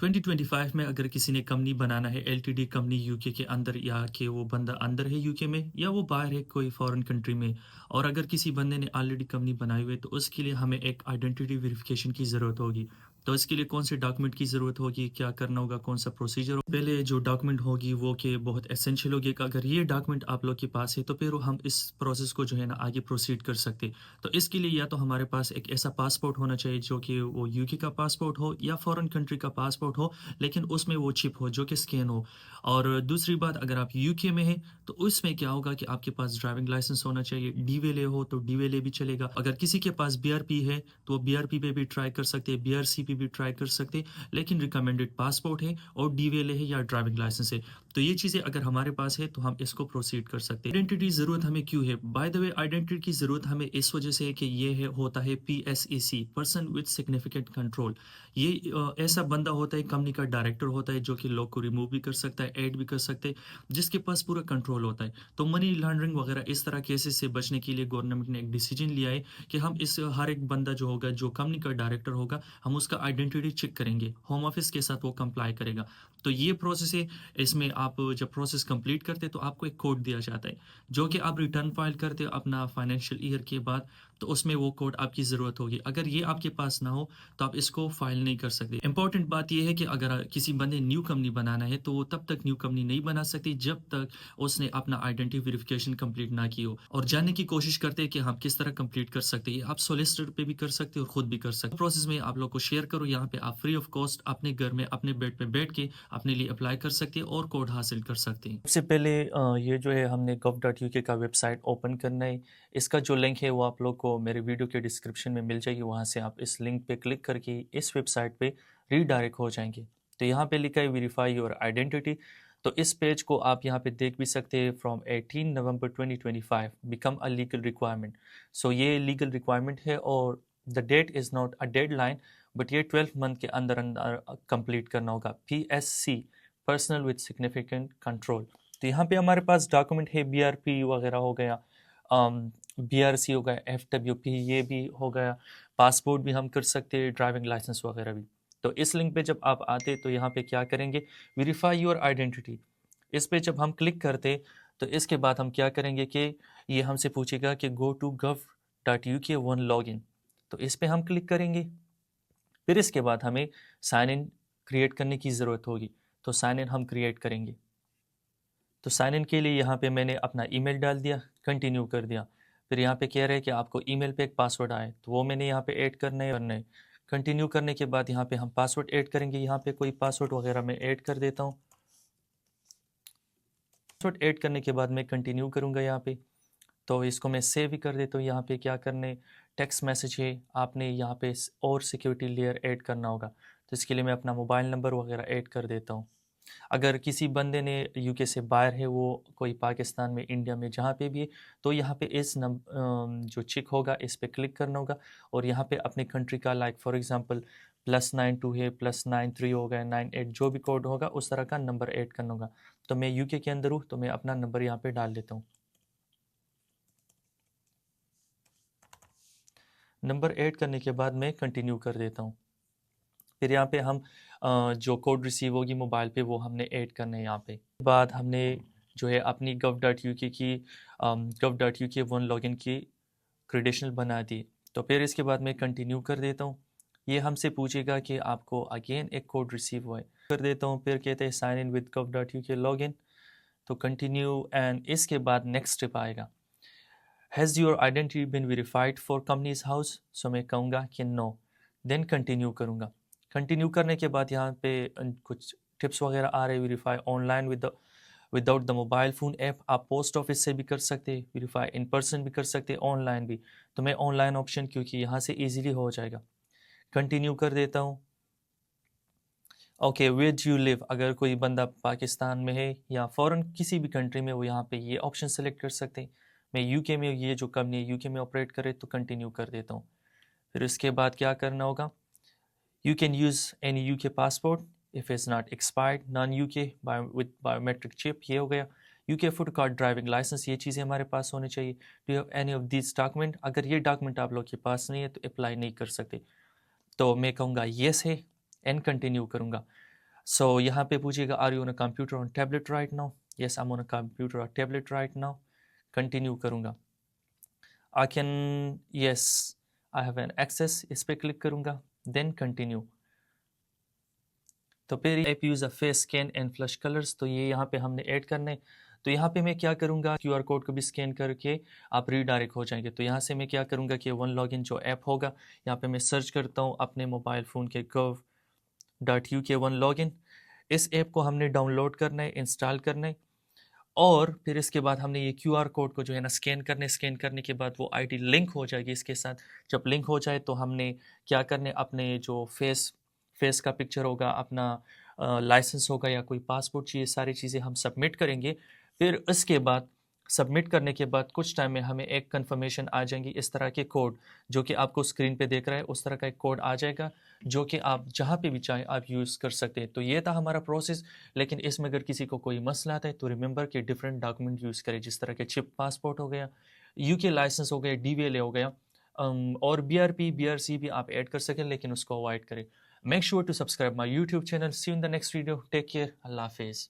2025 में अगर किसी ने कंपनी बनाना है एलटीडी कंपनी यूके के अंदर या कि वो बंदा अंदर है यूके में या वो बाहर है कोई फॉरेन कंट्री में और अगर किसी बंदे ने ऑलरेडी कंपनी बनाई हुई है तो उसके लिए हमें एक आइडेंटिटी वेरिफिकेशन की ज़रूरत होगी। तो इसके लिए कौन से डॉक्यूमेंट की ज़रूरत होगी, क्या करना होगा, कौन सा प्रोसीजर हो। पहले जो डॉक्यूमेंट होगी वो कि बहुत एसेंशियल होगी कि अगर ये डॉक्यूमेंट आप लोग के पास है तो फिर हम इस प्रोसेस को जो है ना आगे प्रोसीड कर सकते। तो इसके लिए या तो हमारे पास एक ऐसा पासपोर्ट होना चाहिए जो कि वो यूके का पासपोर्ट हो या फॉरेन कंट्री का पासपोर्ट हो, लेकिन उसमें वो चिप हो जो कि स्कैन हो। और दूसरी बात, अगर आप यूके में हैं तो उसमें क्या होगा कि आपके पास ड्राइविंग लाइसेंस होना चाहिए। डीवेले हो तो डीवेले भी चलेगा। अगर किसी के पास बीआरपी है तो वो बीआरपी पे भी ट्राई कर सकते हैं, बीआरसी पे भी ट्राई कर सकते हैं, लेकिन रिकमेंडेड पासपोर्ट है और डीवेले है या ड्राइविंग लाइसेंस है। तो ये चीज़ें अगर हमारे पास है तो हम इसको प्रोसीड कर सकते हैं। आइडेंटिटी ज़रूरत हमें क्यों है? बाय द वे, आइडेंटिटी की ज़रूरत हमें इस वजह से है कि ये है होता है पीएसईसी, पर्सन विद सिग्निफिकेंट कंट्रोल। ये ऐसा बंदा होता है, कंपनी का डायरेक्टर होता है जो कि लोग को रिमूव भी कर सकता है, ऐड भी कर सकते हैं, जिसके पास पूरा कंट्रोल होता है। तो मनी लॉन्ड्रिंग वगैरह इस तरह केसेस से बचने के लिए गवर्नमेंट ने एक डिसीजन लिया है कि हम इस हर एक बंदा जो होगा, जो कंपनी का डायरेक्टर होगा, हम उसका आइडेंटिटी चेक करेंगे, होम ऑफिस के साथ वो कंप्लाई करेगा। तो ये प्रोसेस है। इसमें आप जब प्रोसेस कंप्लीट करते हैं तो आपको एक कोड दिया जाता है जो कि आप रिटर्न फाइल करते हो अपना फाइनेंशियल ईयर के बाद, तो उसमें वो कोड आपकी ज़रूरत होगी। अगर ये आपके पास ना हो तो आप इसको फाइल नहीं कर सकते। इंपॉर्टेंट बात यह है कि अगर किसी बंदे न्यू कंपनी बनाना है तो वो तब तक न्यू कंपनी नहीं बना सकती जब तक उसने अपना आइडेंटिटी वेरिफिकेशन कंप्लीट ना की हो। और जानने की कोशिश करते हैं कि हम किस तरह कंप्लीट कर सकते हैं। आप सोलिसिटर पे भी कर सकते हो और खुद भी कर सकते हो। प्रोसेस में आप लोग को शेयर करो, यहाँ पे आप फ्री ऑफ कॉस्ट अपने घर में अपने बेड पे बैठ के अपने लिए अप्लाई कर सकते हैं और कोड हासिल कर सकते हैं। सबसे पहले ये जो है हमने gov.uk का वेबसाइट ओपन करना है। इसका जो लिंक है वो आप लोग को मेरे वीडियो के डिस्क्रिप्शन में मिल जाएगी। वहाँ से आप इस लिंक पे क्लिक करके इस वेबसाइट पे रीडायरेक्ट हो जाएंगे। तो यहाँ पे लिखा है वेरीफाई योर आइडेंटिटी। तो इस पेज को आप यहाँ पे देख भी सकते हैं। From 18 November 2025 become a legal requirement. So ये लीगल रिक्वायरमेंट है और the date is not a deadline, but ये 12 मंथ के अंदर अंदर कंप्लीट करना होगा। PSC, personal with significant control. तो यहाँ पे हमारे पास डॉक्यूमेंट है, बीआरपी वगैरह हो गया, बीआरसी हो गया, एफडब्ल्यूपी ये भी हो गया, पासपोर्ट भी हम कर सकते हैं, ड्राइविंग लाइसेंस वगैरह भी। तो इस लिंक पे जब आप आते तो यहाँ पे क्या करेंगे, वेरीफाई योर आइडेंटिटी। इस पे जब हम क्लिक करते तो इसके बाद हम क्या करेंगे कि ये हमसे पूछेगा कि गो टू gov.uk 1 लॉगिन। तो इस पे हम क्लिक करेंगे। फिर इसके बाद हमें साइन इन क्रिएट करने की ज़रूरत होगी। तो साइन इन हम क्रिएट करेंगे। तो साइन इन के लिए यहाँ पे मैंने अपना ईमेल डाल दिया, कंटिन्यू कर दिया। फिर यहाँ पे कह रहे हैं कि आपको ईमेल पे एक पासवर्ड आए, तो वो मैंने यहाँ पे ऐड करना है और नहीं। कंटिन्यू करने के बाद यहाँ पे हम पासवर्ड ऐड करेंगे। यहाँ पे कोई पासवर्ड वगैरह मैं ऐड कर देता हूँ। पासवर्ड ऐड करने के बाद मैं कंटिन्यू करूँगा यहाँ पे। तो इसको मैं सेव भी कर देता हूँ। यहाँ पे क्या करने, टेक्स्ट मैसेज है, आपने यहाँ पे और सिक्योरिटी लेयर ऐड करना होगा। तो इसके लिए मैं अपना मोबाइल नंबर वगैरह ऐड कर देता हूँ। अगर किसी बंदे ने यूके से बाहर है, वो कोई पाकिस्तान में, इंडिया में, जहाँ पे भी है, तो यहाँ पे इस जो चिक होगा इस पे क्लिक करना होगा और यहाँ पे अपने कंट्री का, लाइक फॉर एग्जांपल +92 है, +93 हो गया, 98, जो भी कोड होगा उस तरह का नंबर ऐड करना होगा। तो मैं यूके के अंदर हूँ तो मैं अपना नंबर यहाँ पे डाल देता हूँ। नंबर ऐड करने के बाद मैं कंटिन्यू कर देता हूँ। फिर यहाँ पे हम जो कोड रिसीव होगी मोबाइल पे वो हमने ऐड करना है यहाँ पे। बाद हमने जो है अपनी gov.uk की gov.uk 1 लॉगिन की क्रेडेंशियल बना दी। तो फिर इसके बाद मैं कंटिन्यू कर देता हूँ। ये हमसे पूछेगा कि आपको अगेन एक कोड रिसीव हुआ है, कर देता हूँ। फिर कहते हैं sign in with gov.uk login. तो कंटिन्यू एंड इसके बाद नेक्स्ट स्टेप आएगा, has your identity been verified for companies house. So मैं कहूँगा कि नो, देन कंटिन्यू करूँगा। कंटिन्यू करने के बाद यहाँ पे कुछ टिप्स वगैरह आ रहे हैं। Verify online without the mobile phone app. आप पोस्ट ऑफिस से भी कर सकते हैं, वेरीफाई इन पर्सन भी कर सकते हैं, ऑनलाइन भी। तो मैं ऑनलाइन ऑप्शन, क्योंकि यहाँ से ईजिली हो जाएगा, कंटिन्यू कर देता हूँ। Okay, where do you live, अगर कोई बंदा पाकिस्तान में है या फ़ॉरेन किसी भी कंट्री में, वो यहाँ पे ये ऑप्शन सेलेक्ट कर सकते हैं। मैं यूके में, ये जो कंपनी यूके में ऑपरेट करे, तो कंटिन्यू कर देता हूँ। फिर उसके बाद क्या करना होगा, you can use any UK passport if is not expired, non UK with biometric chip, ये हो गया। UK photo card, driving licence, ये चीज़ें हमारे पास होनी चाहिए। Do you have any of this document, अगर ये डॉक्यूमेंट आप लोग के पास नहीं है तो अप्लाई नहीं कर सकते। तो मैं कहूँगा येस है एंड कंटिन्यू करूँगा। سو یہاں پہ پوچھے گا are you on a computer on tablet right now. Yes I am on a computer on tablet right now. Continue کروں گا. I can yes I have an access اس پہ کلک کروں گا. Then continue. تو پھر app use a face scan and flash colours. تو یہ یہاں پہ ہم نے ایڈ کرنے. تو یہاں پہ میں کیا کروں گا کیو آر کوڈ کو بھی اسکین کر کے آپ ریڈائریکٹ ہو جائیں گے. تو یہاں سے میں کیا کروں گا کہ ون لاگ ان جو ایپ ہوگا یہاں پہ میں سرچ کرتا ہوں اپنے موبائل فون کے gov.uk ون لاگ ان. اس ایپ کو ہم نے ڈاؤن لوڈ کرنا ہے, انسٹال کرنا ہے, اور پھر اس کے بعد ہم نے یہ کیو آر کوڈ کو جو ہے نا اسکین کرنے. اسکین کرنے کے بعد وہ آئی ڈی لنک ہو جائے گی اس کے ساتھ. جب لنک ہو جائے تو ہم نے کیا کرنے, اپنے جو فیس کا پکچر ہوگا, اپنا لائسنس ہوگا یا کوئی پاسپورٹ چاہیے, ساری چیزیں ہم سبمٹ کریں گے. پھر اس کے بعد سبمٹ کرنے کے بعد کچھ ٹائم میں ہمیں ایک کنفرمیشن آ جائیں گی اس طرح کے کوڈ جو کہ آپ کو اسکرین پہ دیکھ رہا ہے. اس طرح کا ایک کوڈ آ جائے گا جو کہ آپ جہاں پہ بھی چاہیں آپ یوز کر سکتے ہیں. تو یہ تھا ہمارا پروسیس. لیکن اس میں اگر کسی کو کوئی مسئلہ آتا ہے تو ریممبر کہ ڈفرینٹ ڈاکومنٹ یوز کرے, جس طرح کے چپ پاسپورٹ ہو گیا, یو کے لائسنس ہو گیا, ڈی وی ایل اے ہو گیا, اور بی آر سی بھی آپ ایڈ کر سکیں لیکن اس کو اوائڈ کریں. Make sure to subscribe my YouTube channel. See you in the next video. Take care. اللہ حافظ.